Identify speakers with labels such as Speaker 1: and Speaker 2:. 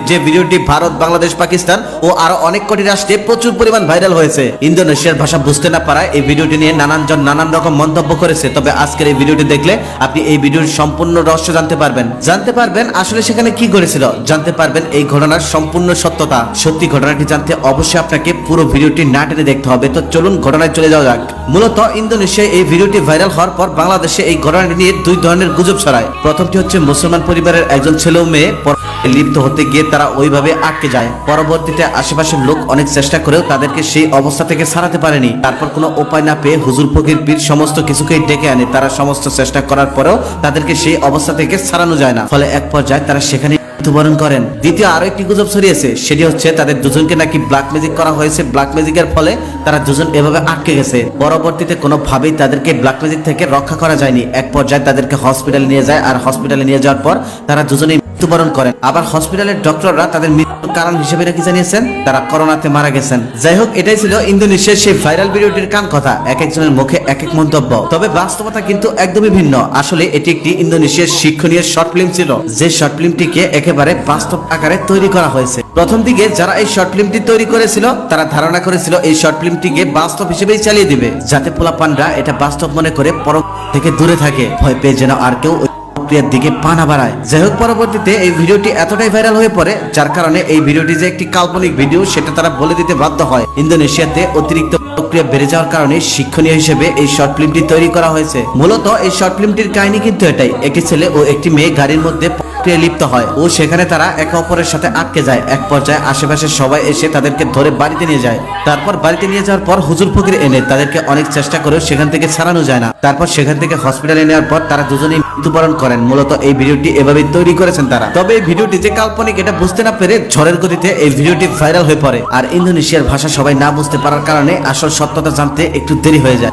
Speaker 1: যে ভিডিওটি ভারত, বাংলাদেশ, পাকিস্তান ও আরো অনেক কোটি রাষ্ট্রে প্রচুর পরিমাণ ভাইরাল হয়েছে। ইন্দোনেশিয়ার ভাষা বুঝতে না পারায় এই ভিডিওটি নিয়ে নানানজন নানান রকম মন্তব্য করেছে। তবে আজকের এই ভিডিওটি দেখলে আপনি এই ভিডিওর সম্পূর্ণ রহস্য জানতে পারবেন আসলে সেখানে কি ঘটেছিল, জানতে পারবেন এই ঘটনার সম্পূর্ণ সত্যতা। সত্যি ঘটনাটি জানতে অবশ্যই আপনাকে পুরো ভিডিওটি না টেনে দেখতে হবে। তো চলুন ঘটনায় চলে যাওয়া যাক। মূলত ইন্দোনেশিয়ায় এই ভিডিওটি ভাইরাল হওয়ার পর বাংলাদেশে এই ঘটনাটি নিয়ে দুই ধরনের গুজব ছড়ায়। প্রথমটি হচ্ছে মুসলমান পরিবারের একজন ছেলে ও মেয়ে লিপ্ত হতে গিয়ে তারা ওইভাবে আটকে যায়। পরবর্তীতে আশেপাশের লোক অনেক চেষ্টা করেও তাদেরকে সেই অবস্থা থেকে ছাড়াতে পারেনি। তারপর কোনো উপায় না পেয়ে হুজুর ফকির পীর সমস্ত কিছুকেই ডেকে আনে। তারা সমস্ত চেষ্টা করার পরেও তাদেরকে সেই অবস্থা থেকে ছাড়ানো যায় না। ফলে এক পর্যায়ে তারা সেখানে মৃত্যুবরণ করেন। দ্বিতীয় আরো একটি গুজব ছড়িয়েছে, সেটি হচ্ছে তাদের দুজনকে নাকি ব্ল্যাক ম্যাজিক করা হয়েছে। ব্ল্যাক ম্যাজিকের ফলে তারা দুজন এভাবে আটকে গেছে। পরবর্তীতে কোনোভাবেই তাদেরকে ব্ল্যাক ম্যাজিক থেকে রক্ষা করা যায়নি। এক পর্যায়ে তাদেরকে হসপিটালে নিয়ে যায়, আর হসপিটালে নিয়ে যাওয়ার পর তারা দুজনেই মৃত্যুবরণ করেন। আবার হসপিটালের ডক্টররা তাদের মৃত্যুর কারণ হিসেবে নাকি জানিয়েছেন তারা করোনাতে মারা গেছেন। যাই হোক, এটাই ছিল ইন্দোনেশিয়ার সেই ভাইরাল ভিডিওটির কান কথা। এক একজনের মুখে এক এক মন্তব্য, তবে বাস্তবতা কিন্তু একদমই ভিন্ন। আসলে এটি একটি ইন্দোনেশিয়ার শিক্ষণীয় শর্ট ফিল্ম ছিল, যে শর্ট ফিল্মটিকে একেবারে বাস্তব আকারে তৈরি করা হয়েছে। প্রথম দিকে যারা এই শর্ট ফিল্মটি তৈরি করেছিল তারা ধারণা করেছিল এই শর্ট ফিল্মটিকে বাস্তব হিসেবেই চালিয়ে দিবে, যাতে পোলাপানরা এটা বাস্তব মনে করে পর থেকে দূরে থাকে, ভয় পেয়ে যেন আর কেউ প্রক্রিয়ার দিকে পা না বাড়ায়। যাই হোক, পরবর্তীতে এই ভিডিওটি এতটাই ভাইরাল হয়ে পড়ে যার কারণে এই ভিডিওটি যে একটি কাল্পনিক ভিডিও সেটা তারা বলে দিতে বাধ্য হয়। ইন্দোনেশিয়াতে অতিরিক্ত প্রক্রিয়া বেড়ে যাওয়ার কারণে শিক্ষণীয় হিসেবে এই শর্ট ফিল্মটি তৈরি করা হয়েছে। মূলত এই শর্ট ফিল্মটির কাহিনী কিন্তু এটাই, একটি ছেলে ও একটি মেয়ে গাড়ির মধ্যে লিপ্ত হয় ও সেখানে তারা একে অপরের সাথে আটকে যায়। এক পর্যায়ে আশেপাশের সবাই এসে তাদেরকে ধরে বাড়িতে নিয়ে যায়। তারপর বাড়িতে নিয়ে যাওয়ার পর হুজুর ফকির এনে তাদেরকে অনেক চেষ্টা করেও সেখান থেকে ছাড়ানো যায় না। তারপর সেখান থেকে হসপিটালে নেওয়ার পর তারা দুজনেই মৃত্যুবরণ করেন। মূলত এই ভিডিওটি এভাবেই তৈরি করেছেন তারা। তবে এই ভিডিওটি যে কাল্পনিক এটা বুঝতে না পেরে ঝড়ের গতিতে এই ভিডিওটি ভাইরাল হয়ে পড়ে। আর ইন্দোনেশিয়ার ভাষা সবাই না বুঝতে পারার কারণে আসল সত্যতা জানতে একটু দেরি হয়ে যায়।